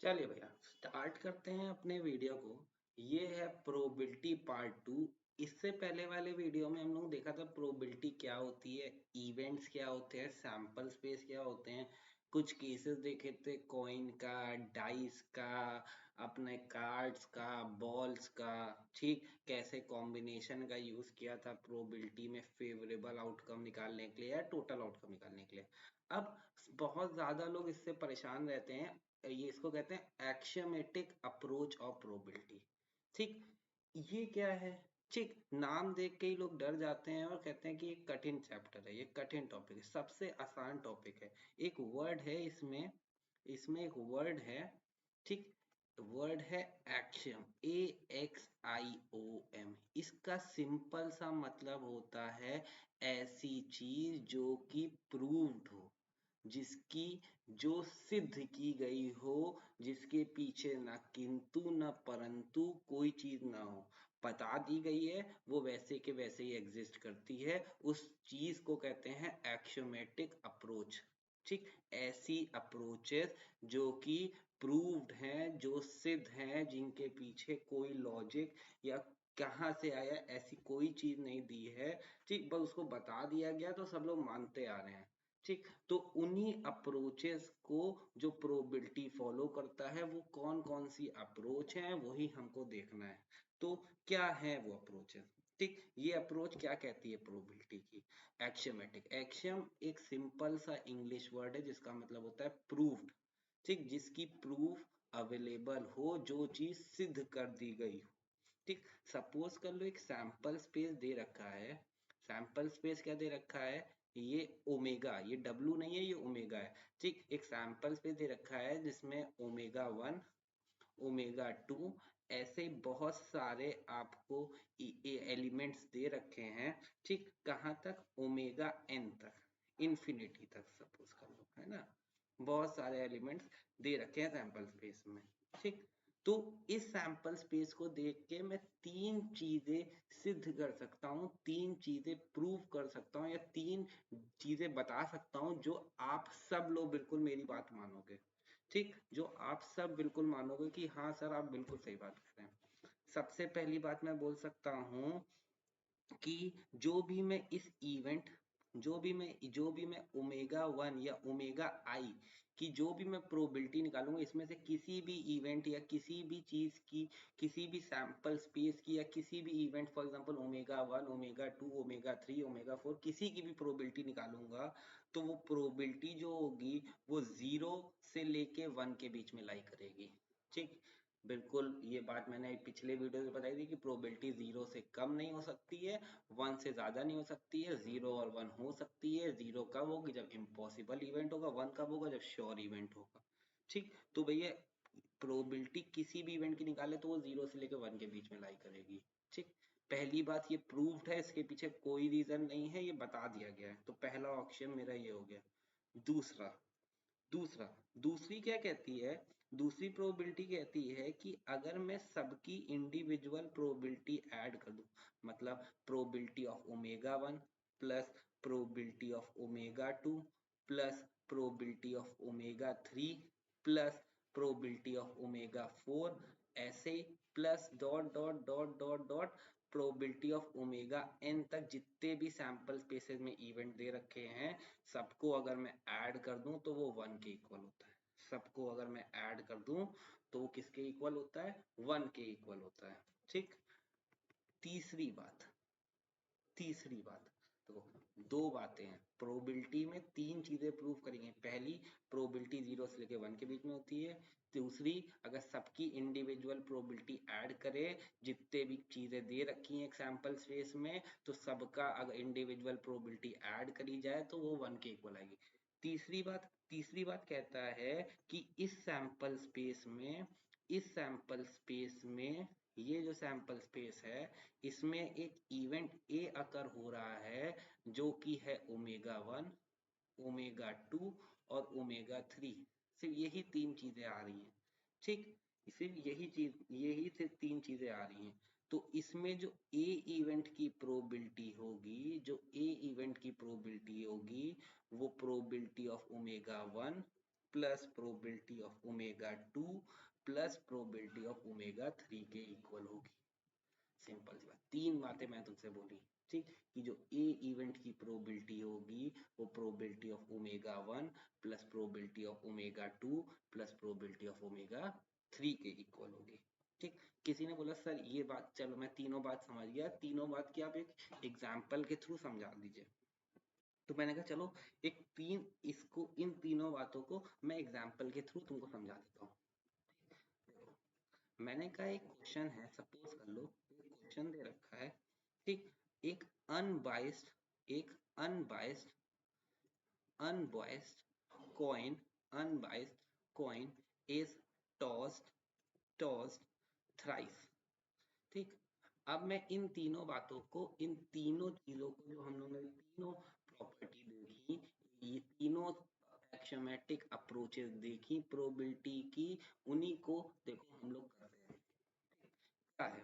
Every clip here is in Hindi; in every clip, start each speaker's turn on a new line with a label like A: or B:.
A: चलिए भैया स्टार्ट करते हैं अपने वीडियो को। ये है प्रोबेबिलिटी पार्ट 2। इससे पहले वाले वीडियो में हम लोग देखा था प्रोबेबिलिटी क्या होती है, इवेंट्स क्या होते हैं, सैंपल स्पेस क्या होते हैं, कुछ केसेस देखे थे कॉइन का, डाइस का, अपने कार्ड्स का, बॉल्स का। ठीक, कैसे कॉम्बिनेशन का यूज किया था प्रोबेबिलिटी में फेवरेबल आउटकम निकालने के लिए या टोटल आउटकम निकालने के लिए। अब बहुत ज्यादा लोग इससे परेशान रहते हैं, ये इसको कहते हैं एक्शियोमेटिक अप्रोच ऑफ प्रोबेबिलिटी। ठीक, ये क्या है? ठीक, नाम देख के ही लोग डर जाते हैं और कहते हैं कि ये कठिन चैप्टर है, ये कठिन टॉपिक है। सबसे आसान टॉपिक है। एक वर्ड है इसमें, इसमें एक वर्ड है। ठीक, वर्ड है एक्शियम, AXIOM। इसका सिंपल सा मतलब होता है ऐसी चीज जो कि प्रूव्ड हो, जिसकी जो सिद्ध की गई हो, जिसके पीछे ना किंतु न परंतु कोई चीज ना हो, बता दी गई है, वो वैसे के वैसे ही एग्जिस्ट करती है। उस चीज को कहते हैं एक्शियोमेटिक अप्रोच। ठीक, ऐसी अप्रोचेस जो कि प्रूव्ड हैं, जो सिद्ध हैं, जिनके पीछे कोई लॉजिक या कहाँ से आया ऐसी कोई चीज नहीं दी है। ठीक, बस उसको बता दिया गया तो सब लोग मानते आ रहे हैं। ठीक, तो उन्हीं अप्रोचेस को जो प्रोबेबिलिटी फॉलो करता है, वो कौन कौन सी अप्रोच है वही हमको देखना है। तो क्या है वो अप्रोचेस? ठीक, ये अप्रोच क्या कहती है प्रोबेबिलिटी की? एक्शियोमेटिक। एक्शियम एक सिंपल सा इंग्लिश वर्ड है जिसका मतलब होता है प्रूव्ड। ठीक, जिसकी प्रूफ अवेलेबल हो, जो चीज सिद्ध कर दी गई हो। ठीक, सपोज कर लो एक सैंपल स्पेस दे रखा है। सैंपल स्पेस क्या दे रखा है? ये ओमेगा, ये डब्लू नहीं है, ये ओमेगा है। ठीक, एक सैंपल स्पेस दे रखा है जिसमें ओमेगा 1, ओमेगा 2, ऐसे बहुत सारे आपको एलिमेंट्स दे रखे हैं। ठीक, कहाँ तक? ओमेगा n तक, इंफिनिटी तक सपोज कर लो, है ना। बहुत सारे एलिमेंट्स दे रखे हैं सैंपल स्पेस में। ठीक, तो इस सैंपल स्पेस को देख के मैं तीन चीजें सिद्ध कर सकता हूँ, तीन चीजें प्रूव कर सकता हूँ, या तीन चीजें बता सकता हूँ जो आप सब लोग बिल्कुल मेरी बात मानोगे। ठीक, जो आप सब बिल्कुल मानोगे कि हाँ सर आप बिल्कुल सही बात कर रहे हैं। सबसे पहली बात मैं बोल सकता हूँ कि जो भी मैं इस इवेंट, जो भी मैं ओमेगा 1 या ओमेगा 'I' की जो भी मैं प्रोबेबिलिटी निकालूंगा, इसमें से किसी भी इवेंट या किसी भी चीज की, किसी भी सैंपल स्पेस की, या किसी भी event, for example omega 1, omega 2, omega 3, omega 4, किसी की भी प्रोबेबिलिटी निकालूंगा, तो वो प्रोबेबिलिटी जो होगी वो 0 से लेके 1 के बीच में लाई करेगी। ठीक, बिल्कुल ये बात मैंने पिछले वीडियो में बताई थी कि प्रोबेबिलिटी 0 से कम नहीं हो सकती है, 1 से ज्यादा नहीं हो सकती है, 0 और 1 हो सकती है। 0 कब होगी? जब इम्पॉसिबल इवेंट होगा। 1 कब होगा? जब श्योर इवेंट होगा। ठीक, तो भैया प्रोबेबिलिटी किसी भी इवेंट की निकाले तो वो 0 से लेकर 1 के बीच में लाई करेगी। ठीक, पहली बात ये प्रूव्ड है, इसके पीछे कोई रीजन नहीं है, ये बता दिया गया है, तो पहला ऑप्शन मेरा ये हो गया। दूसरा, दूसरा दूसरी क्या कहती है? दूसरी प्रोबेबिलिटी कहती है कि अगर मैं सबकी इंडिविजुअल प्रोबेबिलिटी ऐड कर दूं, मतलब probability of omega 1 plus probability of omega 2 plus probability of omega 3 plus probability of omega 4, ऐसे plus dot dot dot dot dot probability of omega n तक, जितने भी सैंपल स्पेसेस में इवेंट दे रखे हैं, सबको अगर मैं ऐड कर दूं तो वो 1 के इक्वल होता है। सबको अगर मैं ऐड कर दूं तो वो किसके इक्वल होता है? 1 के इक्वल होता है। ठीक, तीसरी बात, तीसरी बात, तो दो बातें हैं प्रोबेबिलिटी में, तीन चीजें प्रूव करेंगे। पहली, प्रोबेबिलिटी 0 से लेकर 1 के बीच में होती है। दूसरी, अगर सबकी इंडिविजुअल प्रोबेबिलिटी ऐड करे, जितने भी चीजें दे रखी हैं एक सैंपल स्पेस में, तो सबका अगर इंडिविजुअल प्रोबेबिलिटी ऐड करी जाए तो वो 1 के इक्वल आएगी। तीसरी बात कहता है कि इस सैंपल स्पेस में ये जो सैंपल स्पेस है, इसमें एक इवेंट ए अकर हो रहा है, जो कि है ओमेगा 1, ओमेगा 2 और ओमेगा 3। सिर्फ यही तीन चीजें आ रही हैं। ठीक, सिर्फ यही सिर्फ तीन चीजें आ रही हैं। तो इसमें जो ए इवेंट की प्रोबेबिलिटी होगी, वो probability of omega 1 plus probability of omega 2 plus probability of omega 3 के इक्वल होगी। सिंपल सी बात, तीन बातें मैं तुमसे बोली, ठीक, कि जो ए इवेंट की प्रोबेबिलिटी होगी वो probability of omega 1 plus probability of omega 2 plus probability of omega 3 के इक्वल होगी। ठीक, किसी ने बोला सर ये बात, चलो मैं तीनों बात समझ गया, तीनों बात की आप एक एग्जाम्पल के थ्रू समझा दीजिए। तो मैंने कहा चलो एक तीन इसको, इन तीनों बातों को मैं एग्जाम्पल के थ्रू तुमको समझा देता हूँ। मैंने कहा एक क्वेश्चन है, सपोज कर लो एक क्वेश्चन दे रखा है, ठीक, एक unbiased unbiased unbiased coin is tossed thrice। ठीक, अब मैं इन तीनों बातों को, इन तीनों चीजों को, जो हम लोगों ने तीनों प्रॉपर्टी देखी, ये तीनों एक्सियोमेटिक अप्रोचेस देखी प्रोबेबिलिटी की, उन्हीं को देखो हम लोग कर रहे हैं। क्या है,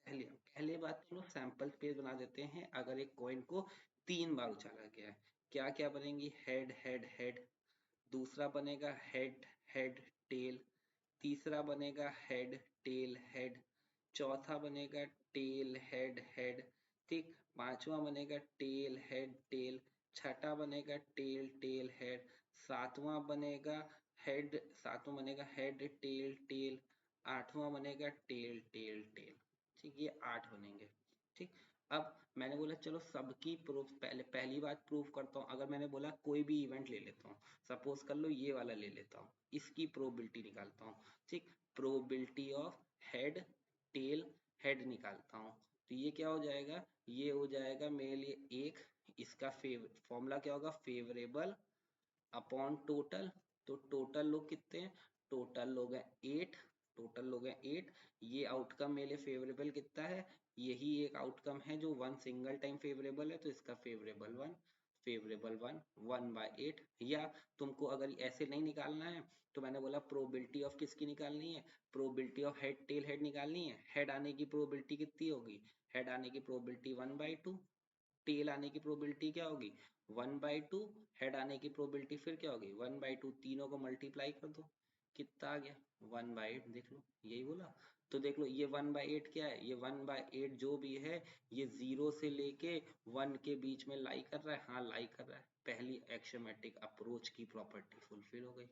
A: पहले पहले बात तो लोग सैंपल स्पेस बना देते हैं। अगर एक कॉइन को तीन बार उछाला गया है, क्या क्या बनेंगी, हेड हेड हेड, दूसरा बनेगा हेड हेड टेल, तीसरा बनेगा हेड टेल हेड, चौथा बनेगा टेल हेड हेड, ठीक, पांचवा बनेगा टेल हेड टेल, छठा बनेगा टेल टेल हेड, सातवां बनेगा सातवां बनेगा हेड टेल टेल, आठवां बनेगा टेल टेल टेल। ठीक, ये 8 बनेंगे। ठीक, अब मैंने बोला चलो सबकी प्रूफ, पहली बात प्रूफ करता हूँ। अगर मैंने बोला कोई भी इवेंट ले लेता हूँ, सपोज कर लो ये वाला ले लेता हूँ, इसकी प्रोबेबिलिटी निकालता हूँ। ठीक, probability of head tail head निकालता हूँ, तो ये क्या हो जाएगा, ये हो जाएगा मेरे लिए एक, इसका फॉर्मूला क्या होगा, फेवरेबल अपॉन टोटल। तो टोटल लोग कितने हैं, टोटल लोग हैं 8, टोटल लोग हैं 8। ये आउटकम मेरे लिए फेवरेबल कितना है, यही एक आउटकम है जो वन सिंगल टाइम फेवरेबल है, तो इसका फेवरेबल 1, फेवरेबल 1 1/8। या तुमको अगर ऐसे नहीं निकालना है तो मैंने बोला प्रोबेबिलिटी ऑफ किसकी निकालनी है, probability of head tail head निकालनी है। हेड आने की प्रोबेबिलिटी कितनी होगी, हेड आने की प्रोबेबिलिटी 1/2, टेल आने की प्रोबेबिलिटी क्या होगी 1/2, हेड आने की प्रोबेबिलिटी फिर क्या होगी 1/2, तीनों को मल्टीप्लाई कर दो, कितना आ गया 1/8। देख लो यही बोला, तो देख लो ये 1/8 क्या है, ये 1/8 जो भी है ये 0 से लेके 1 के बीच में लाई कर रहा है, हाँ लाई कर रहा है। पहली एक्सियोमेटिक अप्रोच की प्रॉपर्टी फुलफिल हो गई।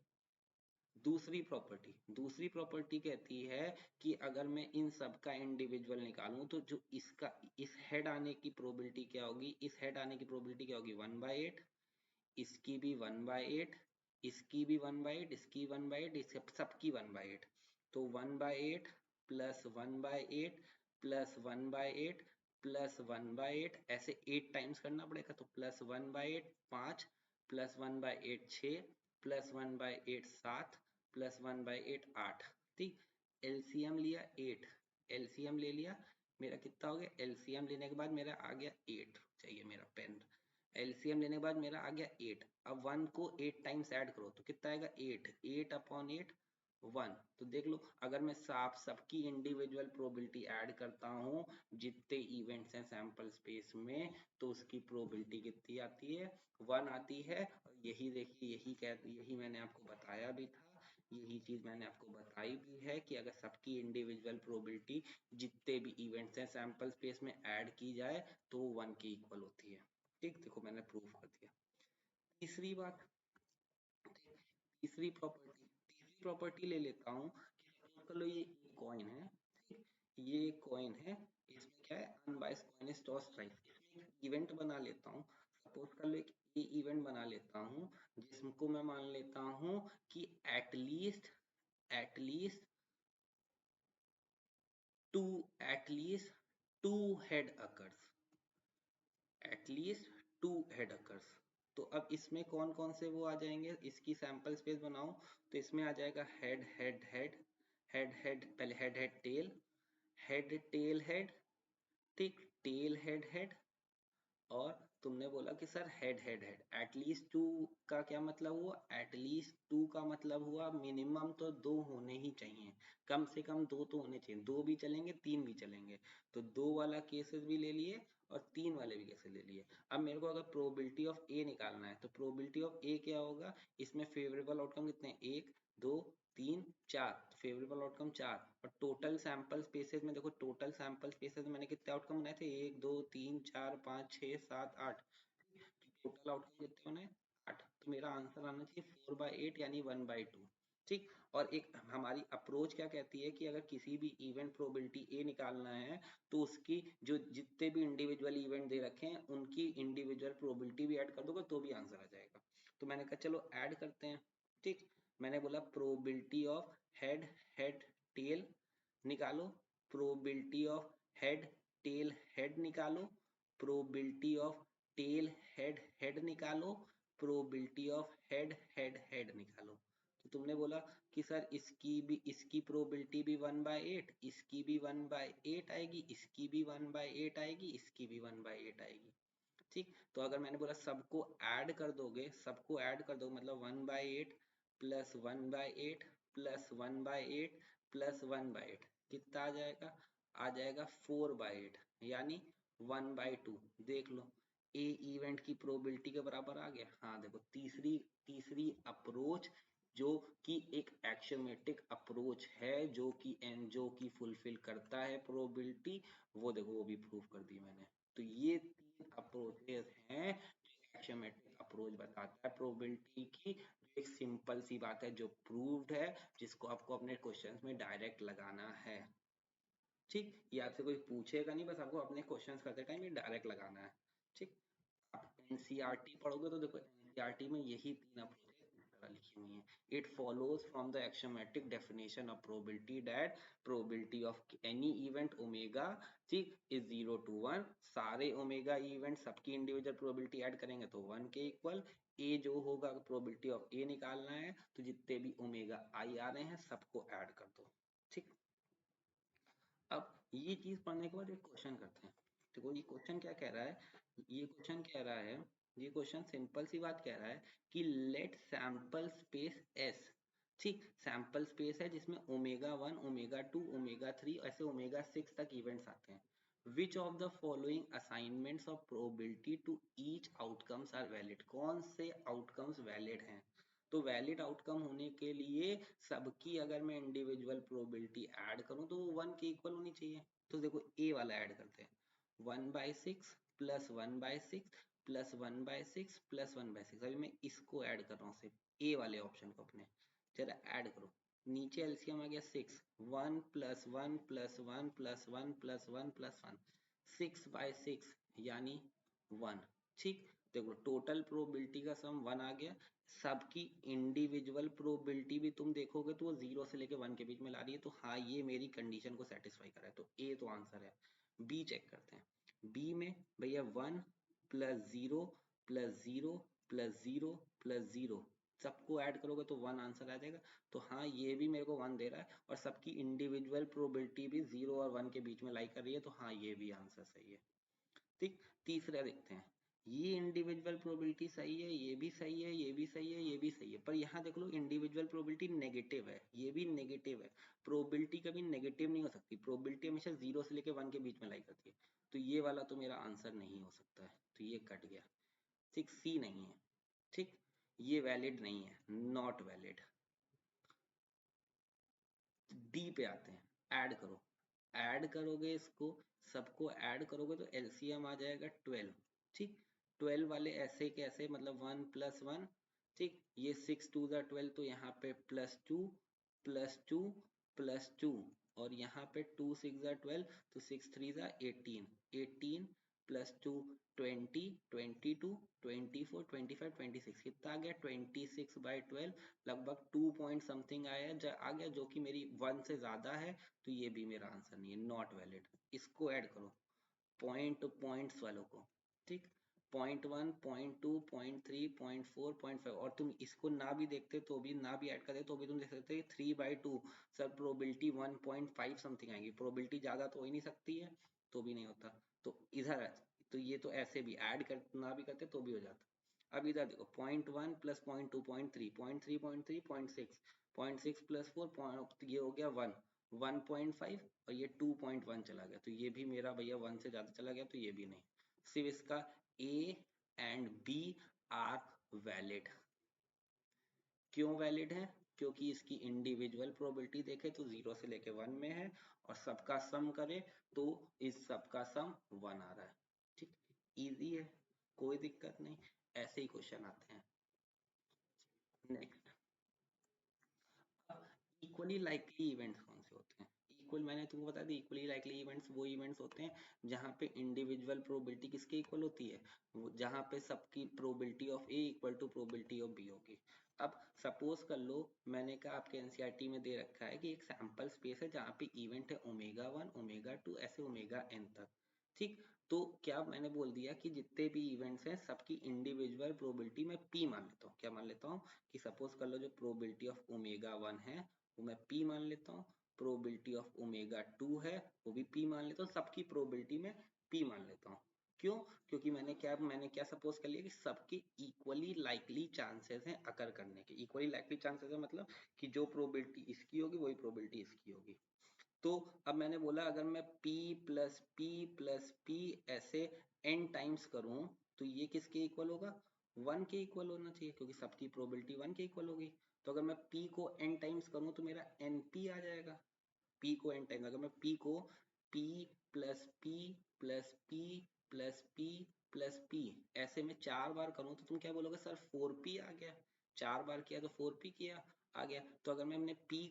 A: दूसरी प्रॉपर्टी कहती है कि अगर मैं इन सब का इंडिविजुअल निकालूं तो जो इसका, इस हेड आने की प्रोबेबिलिटी क्या होगी, इस हेड आने की प्रोबेबिलिटी क्या होगी 1/8, इसकी भी 1/8, इसकी भी 1/8, इसकी 1/8, इस सबकी 1/8। तो 1/8 प्लस 1/8 प्लस 1/8 प्लस 1/8, ऐसे 8 टाइम्स करना पड़ेगा, तो प्लस 1/8 5, प्लस 1/8 6, प्लस 1/8 7, प्लस 1/8 8। ठीक, एलसीएम लिया 8, एलसीएम ले लिया, मेरा कितना हो गया, एलसीएम लेने के बाद मेरा आ गया 8, चाहिए मेरा पेन, एलसीएम लेने के बाद मेरा आ गया 8। अब 1 को 8 टाइम्स ऐड करो तो कितना आएगा 8, 8/8 1। तो देख लो अगर मैं सबकी इंडिविजुअल प्रोबेबिलिटी ऐड करता हूँ जितने इवेंट्स हैं सैंपल स्पेस में, तो उसकी प्रोबेबिलिटी कितनी आती है 1 आती है। और यही देखिए, यही मैंने आपको बताया भी था, यही चीज मैंने आपको बताई भी है कि अगर सबकी इंडिविजुअल प्रोबेबिलिटी जितने भी इवेंट्स हैं सैंपल स्पेस में ऐड की जाए तो 1 की इक्वल होती है। ठीक, देखो मैंने प्रूफ कर दिया। तीसरी बात, तीसरी प्रॉपर्टी ले लेता हूँ कि सपोज कर लो ये कॉइन है, ठीक, ये कॉइन है, इसमें क्या है unbiased coin is tossed right. इसमें एक इवेंट बना लेता हूँ, सपोज कर लो एक ये इवेंट बना लेता हूँ जिसको मैं मान लेता हूँ कि at least to at least to head occurs, at least to head occurs. तो अब इसमें कौन कौन से वो आ जाएंगे, इसकी सैंपल स्पेस बनाओ तो इसमें आ जाएगा head head head, head head पहले head head tail, head tail head, ठीक, टेल हेड हेड, और तुमने बोला कि sir head head head, at least two का क्या मतलब हुआ, एटलीस्ट टू का मतलब हुआ मिनिमम तो 2 होने ही चाहिए, कम से कम 2 तो होने चाहिए, 2 भी चलेंगे 3 भी चलेंगे। तो 2 वाला केसेस भी ले लिए और 3 वाले भी कैसे ले लिए। अब मेरे को अगर प्रोबेबिलिटी ऑफ ए निकालना है तो प्रोबेबिलिटी ऑफ ए क्या होगा, इसमें फेवरेबल आउटकम कितने हैं, 1 2 3 4, तो फेवरेबल आउटकम 4। और टोटल सैंपल स्पेसेस में देखो, टोटल सैंपल स्पेसेस में मैंने कितने आउटकम बनाए थे, 1 2 3 4 5 6 7 8, टोटल आउटकम कितने होने, 8। तो मेरा आंसर आना चाहिए 4/8 यानी 1/2। ठीक। और एक हमारी अप्रोच क्या कहती है कि अगर किसी भी इवेंट प्रोबेबिलिटी ए निकालना है तो उसकी जो जितने भी इंडिविजुअल इवेंट दे रखे हैं उनकी इंडिविजुअल प्रोबेबिलिटी भी ऐड कर दोगे तो भी आंसर आ जाएगा। तो मैंने कहा चलो ऐड करते हैं। ठीक। मैंने बोला probability of head head tail निकालो, probability of head tail head निकालो, probability of tail head head निकालो, probability of head head head निकालो। तो तुमने बोला कि सर इसकी प्रोबेबिलिटी भी 1/8, इसकी भी 1/8 आएगी, इसकी भी 1/8 आएगी, इसकी भी 1/8 आएगी। ठीक। तो अगर मैंने बोला सबको ऐड कर दोगे, सबको ऐड कर दोगे मतलब 1/8 प्लस 1/8 प्लस 1/8 प्लस 1/8 कितना आ जाएगा, आ जाएगा 4/8 यानी 1/2। देख लो ए इवेंट की प्रोबेबिलिटी के बराबर आ गया। हाँ देखो तीसरी तीसरी अप्रोच जो कि एक एक्सियोमेटिक अप्रोच है, जो कि फुलफिल करता है प्रोबेबिलिटी, वो देखो वो भी प्रूव कर दी मैंने। तो ये तीन अप्रोचेस हैं जो एक्सियोमेटिक अप्रोच बताता है प्रोबेबिलिटी की, जो एक सिंपल सी बात है जो प्रूव्ड है, जिसको आपको अपने क्वेश्चंस में डायरेक्ट लगाना है। ठीक। ये आपसे कोई पूछेगा नहीं, बस आपको अपने क्वेश्चंस करते टाइम ये डायरेक्ट लगाना है। ठीक। आप एनसीईआरटी पढ़ोगे तो देखो एनसीईआरटी में यही तीन अप्रोचेस लिखी हुई हैं। It follows from the axiomatic definition of probability that probability of any event omega, ठीक, इज 0 to 1। सारे ओमेगा इवेंट सबकी इंडिविजुअल प्रोबेबिलिटी ऐड करेंगे तो 1 के इक्वल। ए जो होगा प्रोबेबिलिटी ऑफ ए निकालना है तो जितने भी ओमेगा आई आ रहे हैं सबको ऐड कर दो। ठीक। अब ये चीज पढ़ने के बाद एक क्वेश्चन करते हैं। देखो ये क्वेश्चन क्या कह रहा है, ये क्वेश्चन कह रहा है, ये क्वेश्चन सिंपल सी बात कह रहा है कि लेट सैंपल स्पेस एस, ठीक, सैंपल स्पेस है जिसमें ओमेगा 1 ओमेगा 2 ओमेगा 3 ऐसे ओमेगा 6 तक इवेंट्स आते हैं। Which of the following assignments of probability to each outcomes are valid, कौन से आउटकम्स वैलिड हैं। तो वैलिड आउटकम होने के लिए सबकी अगर मैं इंडिविजुअल प्रोबेबिलिटी ऐड करूं तो वो 1 के इक्वल होनी चाहिए। तो देखो ए वाला ऐड करते हैं, 1/6 प्लस 1/6 प्लस 1/6 प्लस 1/6। अभी मैं इसको ऐड कर रहा हूँ, सिर्फ ए वाले ऑप्शन को अपने, जरा ऐड करो। नीचे एलसीएम आ गया 6, 1 plus 1 plus 1 plus 1 plus 1 plus 1, 6/6 यानी 1। ठीक। देखो टोटल प्रोबेबिलिटी का सम 1 आ गया। सबकी इंडिविजुअल प्रोबेबिलिटी भी तुम देखोगे तो वो 0 से लेके 1 के बीच में ला रही है, तो हाँ ये मेरी कंडीशन को सेटिस्फाई कर रहा है, तो ए तो आंसर है। बी चेक करते हैं। बी में भैया 1 प्लस 0 प्लस 0 प्लस 0 प्लस 0 सबको ऐड करोगे तो 1 आंसर आ जाएगा। तो हाँ ये भी मेरे को 1 दे रहा है और सबकी इंडिविजुअल प्रोबेबिलिटी भी 0 और 1 के बीच में लाई कर रही है, तो हाँ ये भी आंसर सही है। ठीक। तीसरा देखते हैं, ये इंडिविजुअल प्रोबेबिलिटी सही है, ये भी सही है, ये भी सही है, ये भी सही है, पर यहाँ देख लो इंडिविजुअल प्रोबेबिलिटी नेगेटिव है, ये भी नेगेटिव है। प्रोबेबिलिटी कभी नेगेटिव नहीं हो सकती, प्रोबेबिलिटी हमेशा 0 से लेके 1 के बीच में लाई करती है, तो ये वाला तो मेरा आंसर नहीं हो सकता है, तो ये कट गया। ठीक। सी नहीं है। ठीक। ये वैलिड नहीं है, नॉट वैलिड। डी पे आते हैं, ऐड करो। ऐड करोगे इसको, सबको ऐड करोगे तो एलसीएम आ जाएगा 12। ठीक। 12 वाले ऐसे कैसे, मतलब 1 प्लस 1। ठीक। ये 6 2 ज़ा 12, तो यहाँ पे +2 +2 +2, और यहाँ पे 2 6 ज़ा 12, तो 6 3 ज़ा 18, 18 +2 20 22 24 25 26, कितना आ गया 26/12, लगभग 2 पॉइंट समथिंग आ गया, जो कि मेरी 1 से ज्यादा है, तो ये भी मेरा आंसर नहीं है, नॉट वैलिड। इसको ऐड करो पॉइंट्स वालों को। ठीक। 0.1 0.2 0.3 0.4 0.5, और तुम इसको ना भी देखते तो भी, ना भी ऐड करते तो भी तुम देख सकते 3/2, सर प्रोबेबिलिटी 1.5 समथिंग आएगी, प्रोबेबिलिटी ज्यादा तो हो ही नहीं सकती है, तो भी नहीं होता। तो इधर तो ये तो ऐसे भी ऐड कर ना भी करते तो भी हो जाता। अब इधर देखो 0.1 प्लस 0.2 0.3 0.3 0.3 0.6 0.6 प्लस 4, ये हो गया 1 1.5, और ये 2.1 चला गया, तो ये भी मेरा भैया 1 से ज्यादा चला गया, तो ये भी नहीं। सिर्फ इसका A and B are valid. क्यों वैलिड है? क्योंकि इसकी इंडिविजुअल प्रोबेबिलिटी देखे तो 0 से लेके 1 में है, और सबका सम करे तो इस सबका सम 1 आ रहा है। ठीक, इजी है, कोई दिक्कत नहीं, ऐसे ही क्वेश्चन आते हैं। नेक्स्ट, इक्वली लाइकली इवेंट्स कौन से होते हैं? इक्वल, मैंने तुमको बता दी, इक्वली लाइकली इवेंट्स वो इवेंट्स होते हैं जहाँ पे इंडिविजुअल प्रोबेबिलिटी किसके इक्वल होती है, वो जहाँ पे सबकी probability of A equal to probability of B होगी। अब सपोज कर लो, मैंने कहा आपके एनसीईआरटी में दे रखा है कि एक सैंपल स्पेस है जहाँ पे इवेंट है ओमेगा 1 ओमेगा 2 ऐसे ओमेगा एन तक। ठीक, तो क्या मैंने बोल दिया कि जितने भी इवेंट्स हैं सबकी इंडिविजुअल प्रोबेबिलिटी मैं पी मान लेता हूँ। क्या मान लेता हूँ? कि सपोज कर लो जो प्रोबेबिलिटी ऑफ ओमेगा 1 है वो मैं P मान लेता हूँ, प्रोबेबिलिटी ऑफ ओमेगा 2 है वो भी P मान लेता हूँ, सबकी प्रोबेबिलिटी में P मान लेता हूँ। क्यों? क्योंकि मैंने क्या सपोज कर लिया कि सबके इक्वली लाइकली चांसेस हैं अकर करने के। इक्वली लाइकली चांसेस है मतलब कि जो प्रोबेबिलिटी इसकी होगी वही प्रोबेबिलिटी इसकी होगी। तो अब मैंने बोला अगर मैं P plus P plus P ऐसे n टाइम्स करूं तो ये किसके इक्वल होगा? 1 के इक्वल होना चाहिए, क्योंकि सबकी प्रोबेबिलिटी 1 के इक्वल होगी। तो अगर मैं P को n टाइम्स करूं तो मेरा NP आ जाएगा। P को n टाइम्स, अगर मैं P को P plus P plus P plus P plus P ऐसे में 4 बार करूं तो तुम क्या बोलोगे? सर 4P आ गया। 4 बार किया तो 4P किया आ गया। तो अगर मैंने P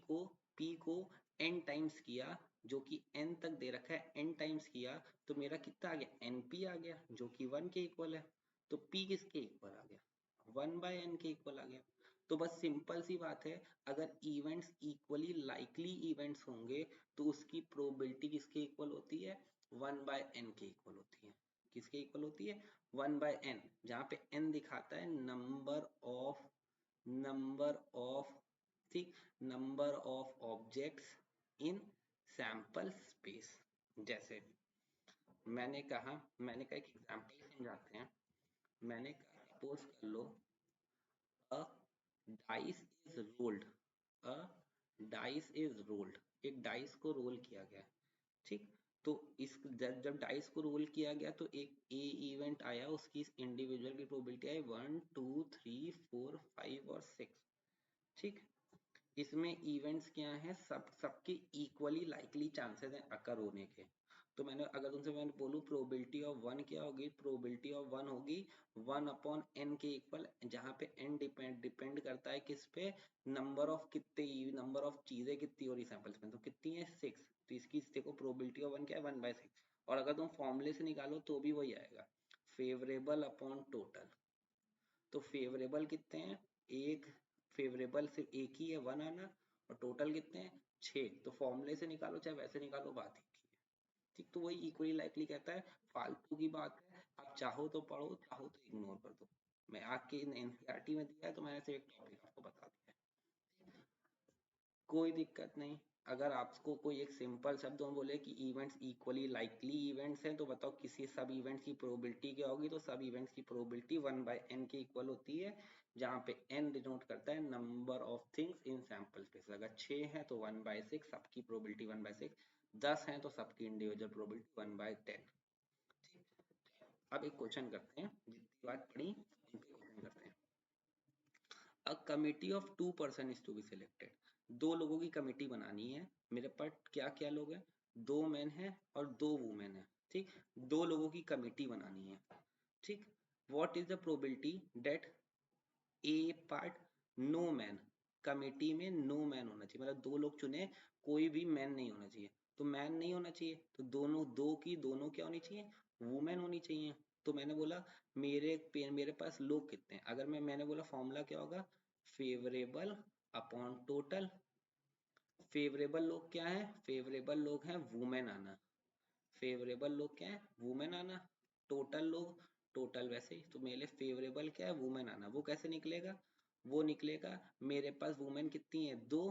A: को n टाइम्स किया, जो कि n तक दे रखा है, n टाइम्स किया तो मेरा कितना आ गया? NP आ गया, जो कि 1 के इक्वल है। तो P किसके इक्वल आ गया? 1/n के इक्वल आ गया। तो बस सिंपल सी बात है, अगर इवेंट्स इक्वली लाइकली इवेंट्स होंगे तो उसकी प्रोबेबिलिटी किसके इक्वल होती है? 1/n के इक्वल होती है। किसके इक्वल होती है? 1/n, जहाँ पे n दिखाता है नंबर ऑफ ठीक, number of objects in sample space. जैसे मैंने कहा एक एग्जांपल समझाते हैं। मैंने कहा सपोज कर लो a dice is rolled, a dice is rolled, एक डाइस को रोल किया गया। ठीक, तो इस जब डाइस को रोल किया गया तो एक ए इवेंट आया, उसकी इंडिविजुअल की प्रोबेबिलिटी आई 1 2 3 4 5 और 6। ठीक, इसमें इवेंट्स क्या हैं? सबके इक्वली लाइकली चांसेस हैं अकर होने के। तो मैंने बोलूं प्रोबेबिलिटी ऑफ 1 क्या होगी? प्रोबेबिलिटी ऑफ 1 होगी 1/n के इक्वल, जहां पे n डिपेंड करता है किस पे? नंबर ऑफ चीजें कितनी हो रही सैंपल्स में, तो कितनी है? 6। तो इसकी देखो प्रोबेबिलिटी ऑफ 1 क्या है? 1/6। और अगर तुम फॉर्मूले से निकालो तो भी वही आएगा, फेवरेबल अपॉन टोटल। तो फेवरेबल कितने हैं? एक फेवरेबल सिर्फ एक ही है, 1 आना, और टोटल कितने हैं? 6। तो फॉर्मूले से निकालो चाहे वैसे निकालो, बात ही है। ठीक, तो वही इक्वली लाइकली कहता है, फालतू की बात है, आप चाहो तो पढ़ो चाहो तो इग्नोर कर दो। मैं आपके एनसीईआरटी में दिया है तो मैंने सिर्फ एक टॉपिक आपको बता दिया है, कोई दिक्कत नहीं। अगर आपको कोई एक सिंपल शब्द में बोले कि इवेंट्स इक्वली लाइकली इवेंट्स हैं तो बताओ किसी सब इवेंट्स की प्रोबेबिलिटी क्या होगी? तो सब इवेंट्स की प्रोबेबिलिटी 1/n के इक्वल होती है, जहाँ पे n डिनोट करता है number of things in sample space. अगर 6 है तो 1/6, सबकी प्रोबेबिलिटी 1/6। 10 है तो सबकी इंडिविजुअल प्रोबेबिलिटी 1/10। अब एक क्वेश्चन करते हैं, जितनी बात पढ़ी उन पे क्वेश्चन करते हैं। A committee of 2 person is to be selected. 2 लोगों की कमिटी बनानी है। मेरे पास क्या क्या लोग हैं? 2 मेन हैं और 2 वुमेन हैं। ठीक, 2 लोगों की कमिटी बनानी है। ठीक, what is the probability that a part no man, committee में नो मैन होना चाहिए, मतलब 2 लोग चुने, कोई भी मैन नहीं होना चाहिए। तो मैन नहीं होना चाहिए तो दोनों क्या होनी चाहिए? वुमेन होनी चाहिए। तो मैंने बोला मेरे पास लोग कितने हैं? अगर मैंने बोला फॉर्मूला क्या होगा? Favourable upon total. फेवरेबल लोग क्या है? फेवरेबल लोग हैं वुमेन आना। फेवरेबल लोग क्या है? वुमेन आना। टोटल लोग, टोटल वैसे ही, तो मेरे फेवरेबल क्या है? वुमेन आना। वो कैसे निकलेगा? वो निकलेगा, मेरे पास वुमेन कितनी है? 2।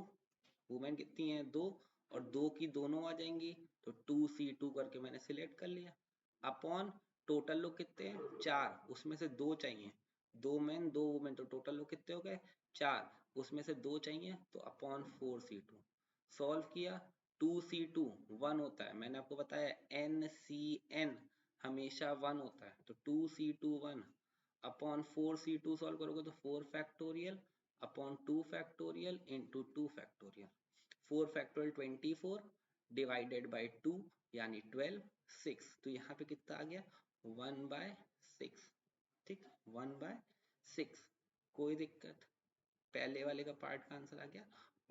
A: वुमेन कितनी है? 2, और 2 की दोनों आ जाएंगी तो 2C2 करके मैंने सिलेक्ट कर लिया। अपॉन टोटल लोग कितने हैं? 4, उसमें से 2 चाहिए। 2 मैन 2 वुमेन, तो टोटल लोग कितने हो गए? 4, उसमें से 2 चाहिए तो अपॉन 4C2। सॉल्व किया, 2C2 1 होता है, मैंने आपको बताया NCN हमेशा 1 होता है, तो 2c2 1 अपॉन 4c2 सॉल्व करोगे तो 4 factorial upon 2 factorial into 2 factorial. 4 factorial 24 divided by 2 यानी 12 6, तो यहाँ पे कितना आ गया 1/6। ठीक, 1/6, कोई दिक्कत। पहले वाले का पार्ट का आंसर आ गया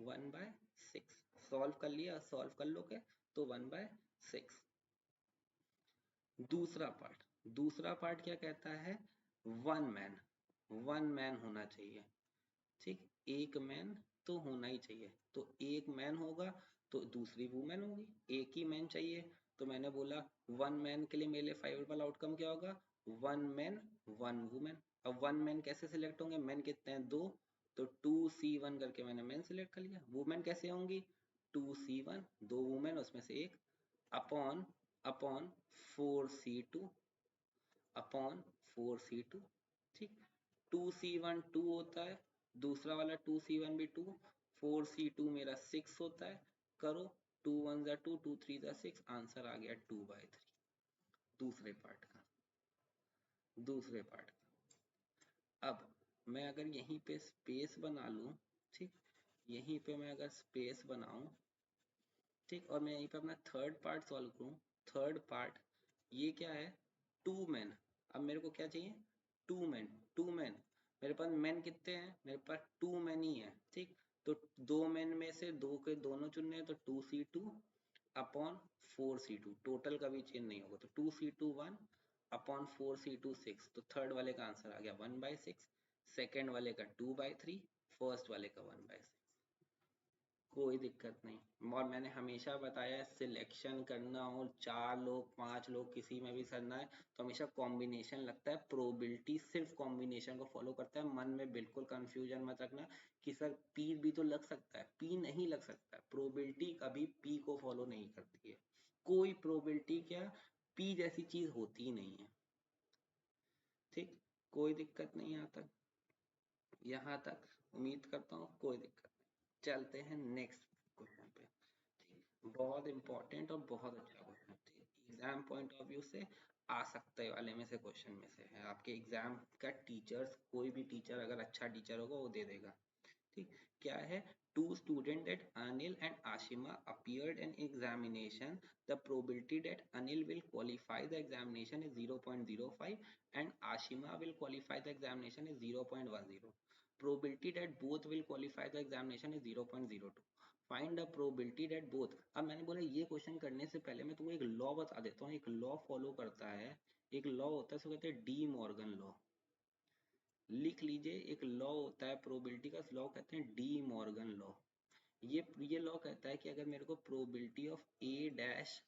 A: 1/6। सॉल्व कर लिया, सॉल्व कर लोगे तो 1/6। दूसरा पार्ट क्या कहता है, वन मैन होना चाहिए। ठीक, एक मैन तो होना ही चाहिए, तो एक मैन होगा तो दूसरी वुमेन होगी, एक ही मैन चाहिए, तो मैंने बोला वन मैन के लिए मेरे लिए फेवरेबल आउटकम क्या होगा, वन मैन वन वुमेन। अब वन मैन कैसे सिलेक्ट होंगे, मैन कितने हैं 2, तो 2c1 करके मैंने मैन सिलेक्ट कर लिया। वुमेन कैसे होंगी 2c1, 2 वुमेन उसमें से एक, upon upon 4c2 upon 4c2। ठीक, 2c1 2 होता है, दूसरा वाला 2c1 भी 2, 4c2 मेरा 6 होता है। करो 2 1 जा 2, 2 3 जा 6, आंसर आ गया 2/3। दूसरे पार्ट का, दूसरे पार्ट का। अब मैं अगर यहीं पे स्पेस बना लूं, ठीक, यहीं पे मैं अगर स्पेस बनाऊं, ठीक, और मैं यहीं पे अपना थर्ड पार्ट सॉल्व करूं, थर्ड पार्ट ये क्या है 2 मैन। अब मेरे को क्या चाहिए 2 मैन, मेरे पास मैन कितने हैं, मेरे पास 2 मैन ही है। ठीक, तो 2 मैन में से 2 के दोनों चुनने हैं, तो 2c2 अपॉन 4c2, टोटल कभी चेंज नहीं होगा, तो 2c2 1 अपॉन 4c2 6, तो थर्ड वाले का आंसर आ गया 1/6, सेकेंड वाले का 2/3, फर्स्ट वाले का 1/6। कोई दिक्कत नहीं, और मैंने हमेशा बताया सिलेक्शन करना हो 4 लोग 5 लोग किसी में भी करना है तो हमेशा कॉम्बिनेशन लगता है, प्रोबेबिलिटी सिर्फ कॉम्बिनेशन को फॉलो करता है। मन में बिल्कुल कंफ्यूजन मत रखना कि सर पी भी तो लग सकता है, पी नहीं लग सकता है, प्रोबेबिलिटी कभी पी को फॉलो नहीं करती है। कोई प्रोबेबिलिटी क्या, पी जैसी चीज होती ही नहीं है। ठीक, कोई दिक्कत नहीं यहाँ तक उम्मीद करता हूँ कोई दिक्कत नहीं। चलते हैं नेक्स्ट क्वेश्चन पे। ठीक, बहुत इंपॉर्टेंट और बहुत अच्छा क्वेश्चन, ठीक, एग्जाम पॉइंट ऑफ व्यू से आ सकते वाले में से क्वेश्चन में से है। आपके एग्जाम का टीचर्स, कोई भी टीचर अगर अच्छा टीचर होगा वो दे देगा। ठीक, क्या है, two students that Anil and Ashima appeared in examination, the probability that Anil will qualify the examination is 0.05 and Ashima will qualify the examination is 0.10. Probability that both will qualify the examination is 0.02. Find the probability that both। अब मैंने बोला ये क्वेश्चन करने से पहले मैं तुमको एक लॉ बता देता हूँ, एक लॉ फॉलो करता है, एक लॉ होता है उसको कहते हैं डी मॉर्गन लॉ। लिख लीजिए, एक लॉ होता है प्रोबेबिलिटी का, लॉ कहते हैं डी मॉर्गन लॉ। ये लॉ कहता है कि अगर मेरे को probability of A dash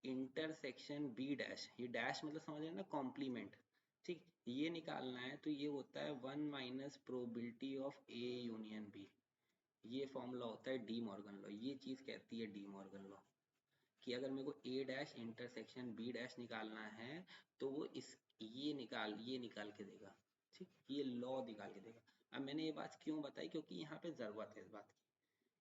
A: intersection B dash, ये डैश मतलब समझ रहे हैं ना कॉम्प्लीमेंट, ठीक, ये निकालना है तो ये होता है 1 minus probability of A union B. ये फॉर्मूला होता है डी मॉर्गन लॉ, ये चीज कहती है डी मॉर्गन लॉ कि अगर मेरे को ए डैश इंटरसेक्शन बी डैश निकालना है तो वो इस ये निकाल के देगा। ठीक, ये लॉ निकाल के देगा। अब मैंने ये बात क्यों बताई, क्योंकि यहाँ पे जरूरत है इस बात की।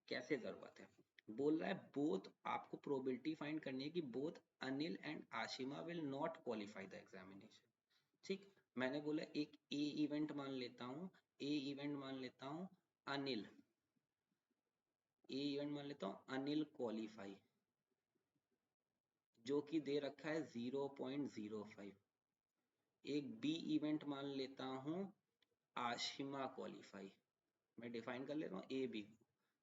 A: कैसे जरूरत है, बोल रहा है बोथ, आपको प्रोबेबिलिटी फाइंड करनी है कि both Anil and Ashima will not qualify the examination. ठीक, मैंने बोला एक ए इवेंट मान लेता हूँ, ए इवेंट मान लेता हूँ अनिल, ए इवेंट मान लेता हूँ अनिल क्वालिफाई, जो कि दे रखा है 0.05। एक बी इवेंट मान लेता हूँ आशिमा क्वालिफाई, मैं डिफाइन कर लेता हूँ ए बी को।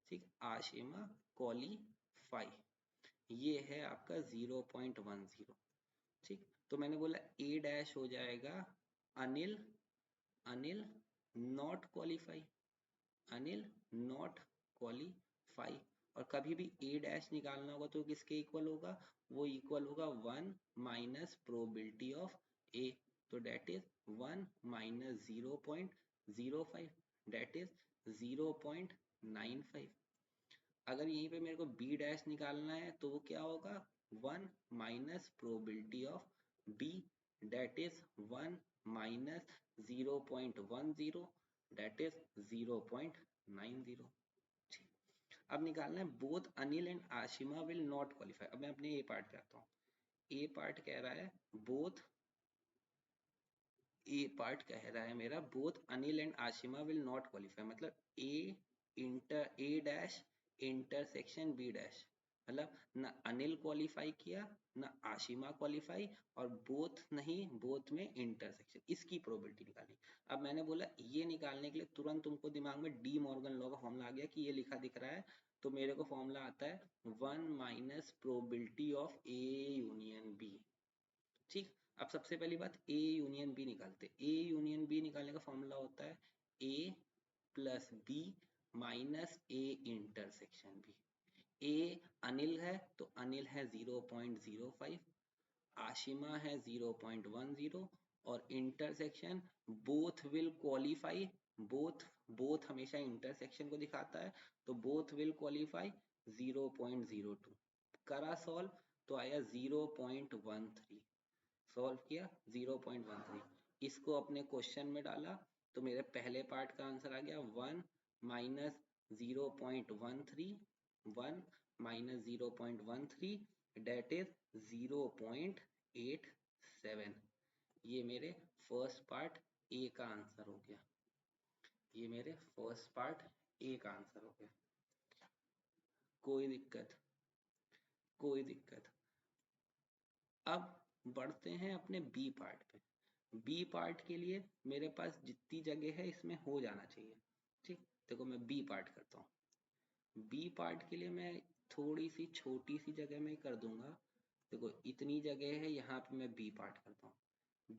A: ठीक, आशिमा क्वालिफाई ये है आपका 0.10। ठीक, तो मैंने बोला ए डैश हो जाएगा Anil, Anil not qualify, Anil not qualify. और कभी भी ए डैश निकालना होगा तो किसके इक्वल होगा, वो इक्वल होगा 1 माइनस प्रोबेबिलिटी ऑफ ए, तो that is 1 minus 0.05, that is 0.95। अगर यहीं पे मेरे को बी डैश निकालना है तो वो क्या होगा 1 minus probability of B, that is 1 minus 0.10, that is 0.90। अब निकालना है both Anil and Ashima will not qualify. अब मैं अपने ये पार्ट पे आता हूँ, ए पार्ट कह रहा है बोथ, ए पार्ट कह रहा है मेरा both Anil and Ashima will not qualify, मतलब ए डैश इंटरसेक्शन बी डैश, मतलब न अनिल क्वालिफाई किया न आशिमा क्वालिफाई, और बोथ नहीं, बोथ में इंटरसेक्शन, इसकी प्रोबेबिलिटी निकालनी। अब मैंने बोला ये निकालने के लिए तुरंत तुमको दिमाग में डी मॉर्गन लॉ का फॉर्मूला आ गया कि ये लिखा दिख रहा है, तो मेरे को फॉर्मूला आता है 1 minus probability of A union B. ठीक, अब सबसे पहली बात ए यूनियन बी निकालते। ए यूनियन बी निकालने का फॉर्मूला होता है A plus B minus A intersection B. A Anil है तो अनिल है 0.05, आशिमा है 0.10, और intersection both will qualify, both both हमेशा इंटरसेक्शन को दिखाता है, तो बोथ विल क्वालिफाई 0.02। करा सॉल्व तो आया 0.13, सॉल्व किया 0.13, इसको अपने क्वेश्चन में डाला तो मेरे पहले पार्ट का आंसर आ गया 1 माइनस 0.13, 1 माइनस 0.13 डेट इज 0.87। ये मेरे फर्स्ट पार्ट ए का आंसर हो गया, ये मेरे फर्स्ट पार्ट ए का आंसर हो गया। कोई दिक्कत, कोई दिक्कत। अब बढ़ते हैं अपने बी पार्ट पे। बी पार्ट के लिए मेरे पास जितनी जगह है इसमें हो जाना चाहिए। ठीक, देखो मैं बी पार्ट करता हूँ। बी पार्ट के लिए मैं थोड़ी सी छोटी सी जगह में कर दूंगा। देखो इतनी जगह है, यहाँ पे मैं बी पार्ट करता हूँ।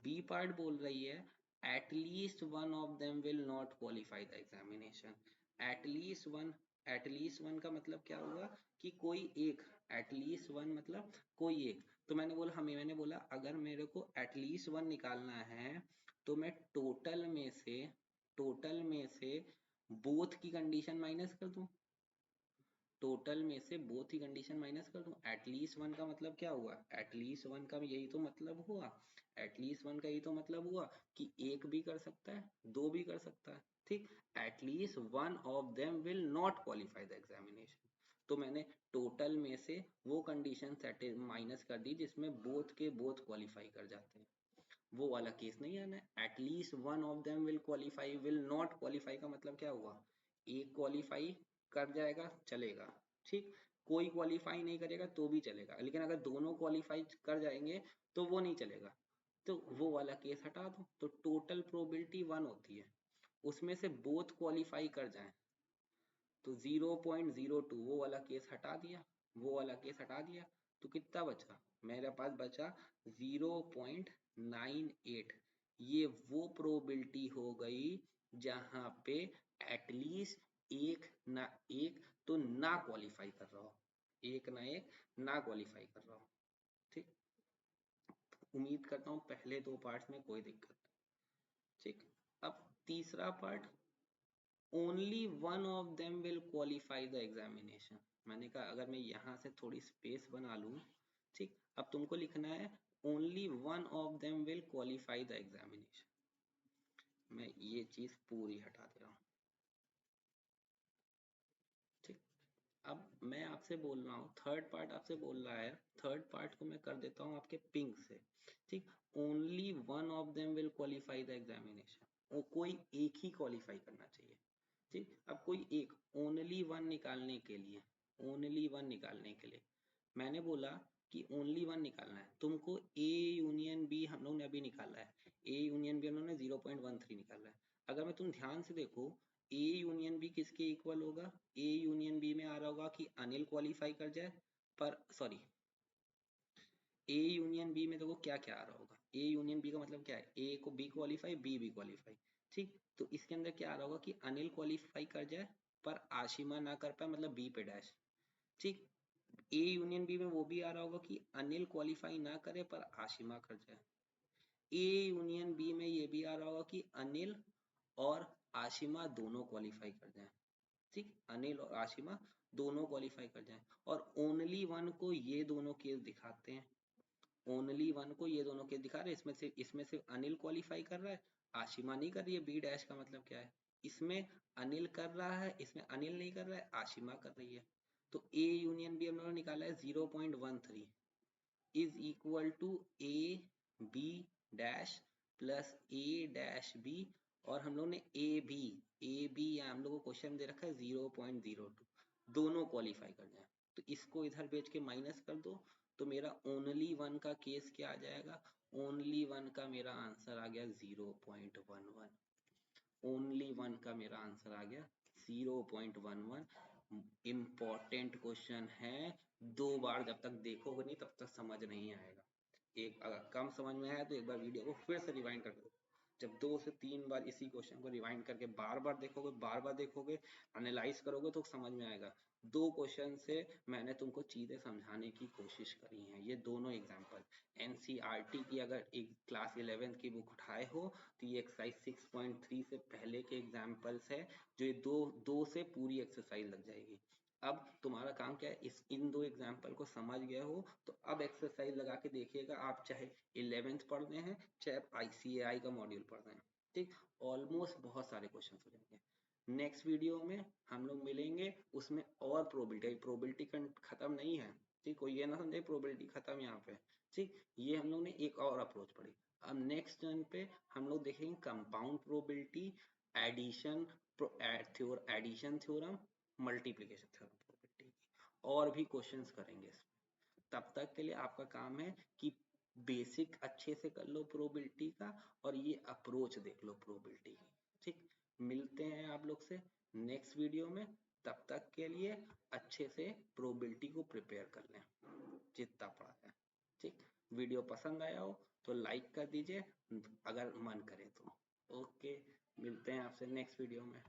A: बी पार्ट बोल रही है at least one of them will not qualify the examination. At least one का मतलब क्या हुआ कि कोई एक, एटलीस्ट वन मतलब कोई एक। तो मैंने बोला अगर मेरे को एटलीस्ट वन निकालना है तो मैं टोटल में से बोथ की कंडीशन माइनस कर दूं, टोटल में से बोथ की कंडीशन माइनस कर दूं। एटलीस्ट वन का मतलब क्या हुआ, एटलीस्ट वन का यही तो मतलब हुआ, एटलीस्ट वन का यही तो मतलब हुआ कि एक भी कर सकता है, दो भी कर सकता है। ठीक, at least one of them will not qualify the examination. तो मैंने टोटल में से वो कंडीशन माइनस कर दी जिसमें बोथ के बोथ क्वालिफाई कर जाते हैं, वो वाला केस नहीं आना है। At least one of them will qualify, will not qualify का मतलब क्या हुआ, एक क्वालिफाई कर जाएगा चलेगा, ठीक, कोई क्वालिफाई नहीं करेगा तो भी चलेगा, लेकिन अगर दोनों क्वालिफाई कर जाएंगे तो वो नहीं चलेगा, तो वो वाला केस हटा दो। तो टोटल प्रोबेबिलिटी 1 होती है, उसमें से बोथ क्वालिफाई कर जाए तो 0.02, वो वाला केस हटा दिया, वो वाला केस हटा दिया, तो कितना बचा मेरे पास, बचा 0.98। ये वो प्रोबेबिलिटी हो गई जहां पे एटलीस्ट एक ना एक तो ना क्वालिफाई कर रहा हो, एक ना एक ना क्वालिफाई कर रहा हो। ठीक, उम्मीद करता हूँ पहले दो पार्ट्स में कोई दिक्कत नहीं। ठीक, अब तीसरा part, only one of them will qualify the examination. मैंने कहा अगर मैं यहाँ से थोड़ी स्पेस बना लूँ, ठीक, अब तुमको लिखना है only one of them will qualify the examination. मैं ये चीज पूरी हटा दे रहा हूँ। ठीक, अब मैं आपसे बोल रहा हूँ, थर्ड पार्ट आपसे बोल रहा है, थर्ड पार्ट को मैं कर देता हूँ आपके पिंक से। ठीक, only one of them will qualify the examination, वो कोई एक ही क्वालिफाई करना चाहिए। ठीक, अब कोई एक, ओनली वन निकालने के लिए, ओनली वन निकालने के लिए मैंने बोला कि ओनली वन निकालना है तुमको। ए यूनियन बी हम लोग ने अभी निकाला है, ए यूनियन बी हम लोग ने 0.13 निकाला है। अगर मैं तुम ध्यान से देखो ए यूनियन बी किसके इक्वल होगा, ए यूनियन बी में आ रहा होगा कि अनिल क्वालिफाई कर जाए, पर सॉरी, ए यूनियन बी में देखो क्या क्या आ रहा होगा, ए यूनियन बी का मतलब क्या है, ए को बी क्वालिफाई, बी भी क्वालिफाई। ठीक, तो इसके अंदर क्या आ रहा होगा कि अनिल क्वालिफाई कर जाए पर आशिमा ना कर पाए, मतलब बी पे डैश। ठीक, ए यूनियन बी में वो भी आ रहा होगा कि अनिल क्वालिफाई ना करे पर आशिमा कर जाए। ए यूनियन बी में ये भी आ रहा होगा कि अनिल और आशिमा दोनों क्वालिफाई कर जाए। ठीक, अनिल और आशिमा दोनों क्वालिफाई कर जाए, और ओनली वन को ये दोनों केस दिखाते हैं, ओनली वन को ये दोनों केस दिखा रहे हैं। इसमें सिर्फ अनिल क्वालिफाई कर रहा है, आशिमा नहीं कर रही है। बी डैश का मतलब क्या है, इसमें अनिल कर रहा है, इसमें अनिल नहीं कर रहा है, आशिमा कर रही है। तो ए यूनियन बी हम लोगों ने निकाला है 0.13, is equal to A B dash plus A dash B, और हम लोग ने ए बी या हम लोग को क्वेश्चन दे रखा है 0.02, दोनों क्वालिफाई कर जाए तो इसको इधर भेज के माइनस कर दो, तो मेरा ओनली वन का केस क्या आ जाएगा, ओनली वन का मेरा आंसर आ गया 0.11, ओनली वन का मेरा आंसर आ गया 0.11। इम्पॉर्टेंट क्वेश्चन है, दो बार जब तक देखोगे नहीं तब तक समझ नहीं आएगा। एक अगर कम समझ में आया तो एक बार वीडियो को फिर से रिवाइंड करके, जब 2 से 3 बार इसी क्वेश्चन को रिवाइंड करके बार बार देखोगे एनालाइज करोगे तो समझ में आएगा। 2 क्वेश्चन से मैंने तुमको चीजें समझाने की कोशिश करी हैं, ये दोनों एग्जाम्पल। एनसीईआरटी की अगर एक क्लास 11 की बुक उठाए हो तो ये एक्सरसाइज 6.3 से पहले के एग्जाम्पल्स है, जो ये दो से पूरी एक्सरसाइज लग जाएगी। अब तुम्हारा काम क्या है, इन 2 एग्जाम्पल को समझ गए हो तो अब एक्सरसाइज लगा के देखिएगा, आप चाहे 11th पढ़ रहे हैं चाहे ICAI का मॉड्यूल पढ़ रहे हैं, ठीक, ऑलमोस्ट बहुत सारे क्वेश्चन हो जाएंगे। नेक्स्ट वीडियो में हम लोग मिलेंगे, उसमें और प्रोबेबिलिटी खत्म नहीं है, ठीक, कोई ये ना समझे प्रोबेबिलिटी खत्म यहाँ पे, ठीक, ये हम लोग ने एक और अप्रोच पढ़ी। अब नेक्स्ट टर्न पे हम लोग देखेंगे compound probability, addition addition theorem, multiplication theorem probability की, और भी क्वेश्चंस करेंगे इसमें। तब तक के लिए आपका काम है कि बेसिक अच्छे से कर लो प्रोबेबिलिटी का, और ये अप्रोच देख लो प्रोबेबिलिटी की, ठीक। मिलते हैं आप लोग से नेक्स्ट वीडियो में, तब तक के लिए अच्छे से प्रोबेबिलिटी को प्रिपेयर कर लें जितना पड़ा है, ठीक। वीडियो पसंद आया हो तो लाइक कर दीजिए अगर मन करे तो। ओके, मिलते हैं आपसे नेक्स्ट वीडियो में।